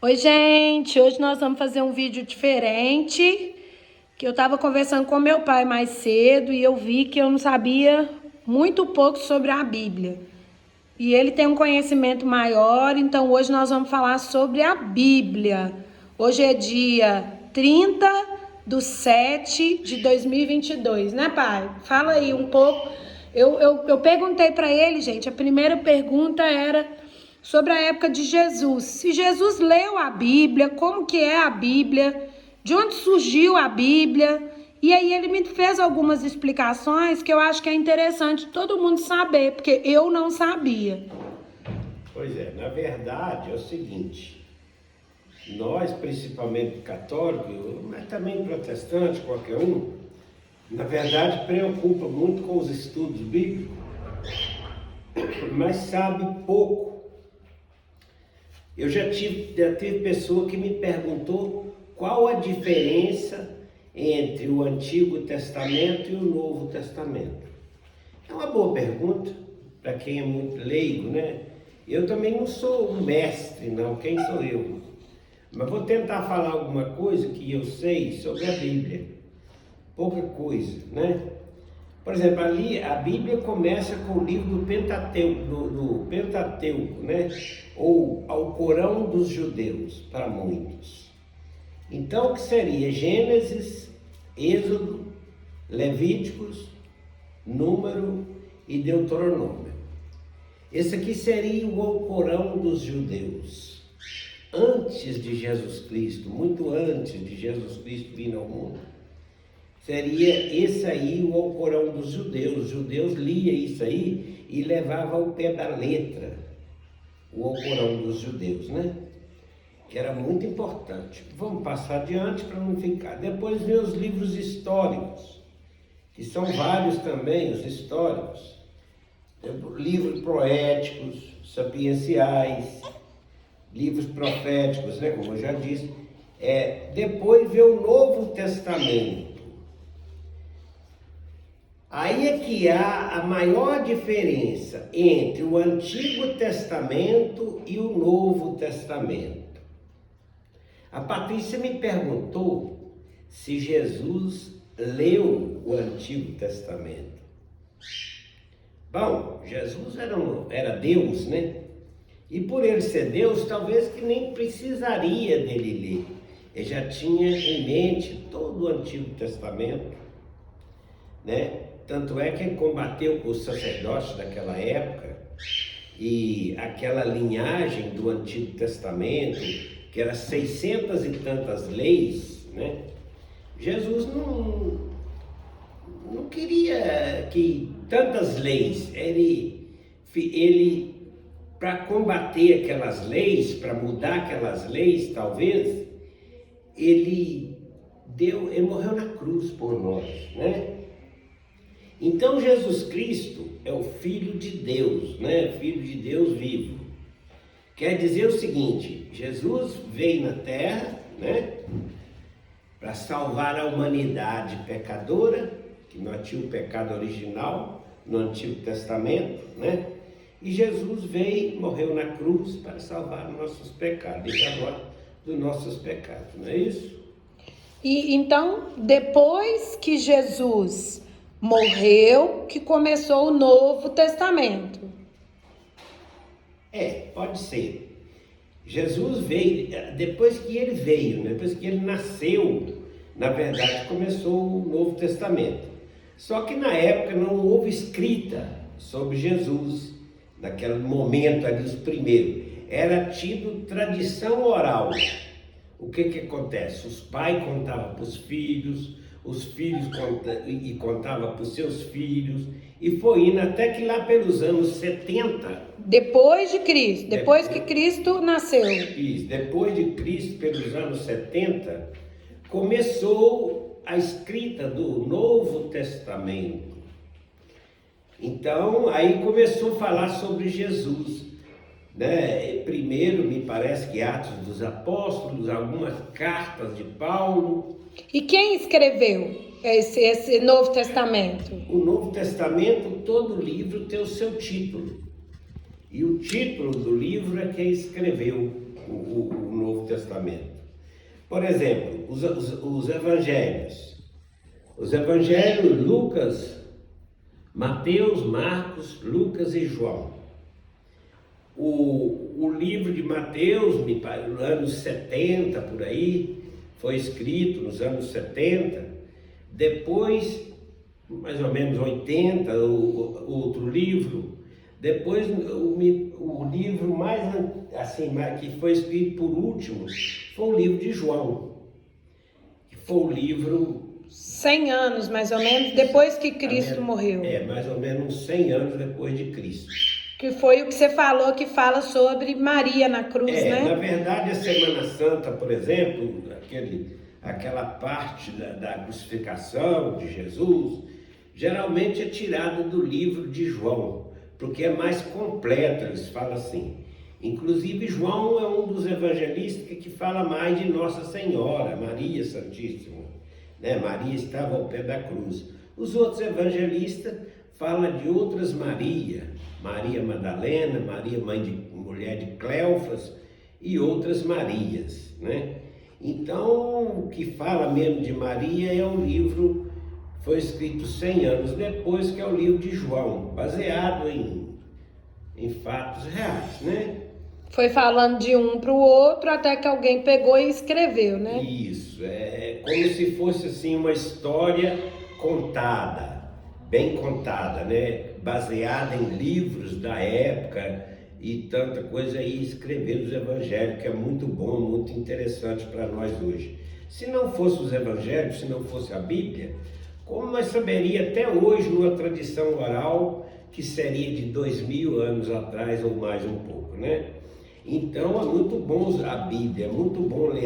Oi, gente! Hoje nós vamos fazer um vídeo diferente, que eu estava conversando com meu pai mais cedo e eu vi que eu não sabia muito pouco sobre a Bíblia. E ele tem um conhecimento maior, então hoje nós vamos falar sobre a Bíblia. Hoje é dia 30/7/2022, né, pai? Fala aí um pouco. Eu perguntei para ele, gente, a primeira pergunta era sobre a época de Jesus. Se Jesus leu a Bíblia, como que é a Bíblia, de onde surgiu a Bíblia. E aí ele me fez algumas explicações que eu acho que é interessante todo mundo saber, porque eu não sabia. Pois é, na verdade é o seguinte, nós, principalmente católicos, mas também protestantes, qualquer um, na verdade preocupa muito com os estudos bíblicos, mas sabe pouco. Eu já tive pessoa que me perguntou qual a diferença entre o Antigo Testamento e o Novo Testamento. É uma boa pergunta para quem é muito leigo, né? Eu também não sou um mestre, não. Quem sou eu? Mas vou tentar falar alguma coisa que eu sei sobre a Bíblia. Pouca coisa, né? Por exemplo, ali a Bíblia começa com o livro do Pentateuco, né? Ou Alcorão dos Judeus, para muitos. Então, o que seria Gênesis, Êxodo, Levíticos, Número e Deuteronômio. Esse aqui seria o Alcorão dos Judeus. Antes de Jesus Cristo, muito antes de Jesus Cristo vir ao mundo, seria esse aí o Alcorão dos Judeus. Os judeus liam isso aí e levavam ao pé da letra o Alcorão dos Judeus, né? Que era muito importante. Vamos passar adiante para não ficar. Depois vem os livros históricos, que são vários também, os históricos. Livros poéticos, sapienciais, livros proféticos, né, como eu já disse. Depois vem o Novo Testamento. Aí é que há a maior diferença entre o Antigo Testamento e o Novo Testamento. A Patrícia me perguntou se Jesus leu o Antigo Testamento. Bom, Jesus era Deus, né? E por ele ser Deus, talvez que nem precisaria dele ler. Ele já tinha em mente todo o Antigo Testamento, né? Tanto é que ele combateu com os sacerdotes daquela época e aquela linhagem do Antigo Testamento, que era 600 e tantas leis, né? Jesus não queria que tantas leis, ele para combater aquelas leis, para mudar aquelas leis, talvez, ele morreu na cruz por nós, né? Então Jesus Cristo é o Filho de Deus, né? Filho de Deus vivo. Quer dizer o seguinte, Jesus veio na terra, né? Para salvar a humanidade pecadora, que nós tínhamos o pecado original no Antigo Testamento, né? E Jesus veio, morreu na cruz para salvar os nossos pecados, e agora dos nossos pecados, não é isso? E então, depois que Jesus morreu, que começou o Novo Testamento. Pode ser. Jesus veio, depois que ele veio, depois que ele nasceu, na verdade começou o Novo Testamento. Só que na época não houve escrita sobre Jesus, naquele momento ali, os primeiros. Era tido tradição oral. O que acontece? Os pais contavam para os filhos contavam para os seus filhos, e foi indo até que lá pelos anos 70... Depois de Cristo, depois que Cristo nasceu. Isso, depois de Cristo, pelos anos 70, começou a escrita do Novo Testamento. Então, aí começou a falar sobre Jesus, né? Primeiro, me parece que Atos dos Apóstolos, algumas cartas de Paulo. E quem escreveu esse Novo Testamento? O Novo Testamento, todo livro tem o seu título. E o título do livro é quem escreveu. o Novo Testamento. Por exemplo, os evangelhos. Os evangelhos, Lucas, Mateus, Marcos, Lucas e João. O livro de Mateus, me parece, nos anos 70, por aí, foi escrito nos anos 70. Depois, mais ou menos 80, o outro livro. Depois, o livro mais, assim, que foi escrito por último, foi o livro de João. Que foi o livro... 100 anos, mais ou menos, depois que Cristo morreu. Mais ou menos uns 100 anos depois de Cristo. Que foi o que você falou, que fala sobre Maria na cruz, né? Na verdade, a Semana Santa, por exemplo, aquela parte da crucificação de Jesus, geralmente é tirada do livro de João, porque é mais completo, eles falam assim. Inclusive, João é um dos evangelistas que fala mais de Nossa Senhora, Maria Santíssima. Né? Maria estava ao pé da cruz. Os outros evangelistas falam de outras Maria, Maria Madalena, Maria mulher de Cleofas e outras Marias, né? Então, o que fala mesmo de Maria é um livro, foi escrito 100 anos depois, que é o livro de João, baseado em fatos reais, né? Foi falando de um para o outro até que alguém pegou e escreveu, né? Isso, é como se fosse assim uma história contada, bem contada, né? Baseada em livros da época e tanta coisa aí, escrever os evangelhos, que é muito bom, muito interessante para nós hoje. Se não fosse os evangelhos, se não fosse a Bíblia, como nós saberíamos até hoje numa tradição oral que seria de 2000 anos atrás ou mais um pouco, né? Então é muito bom a Bíblia, é muito bom ler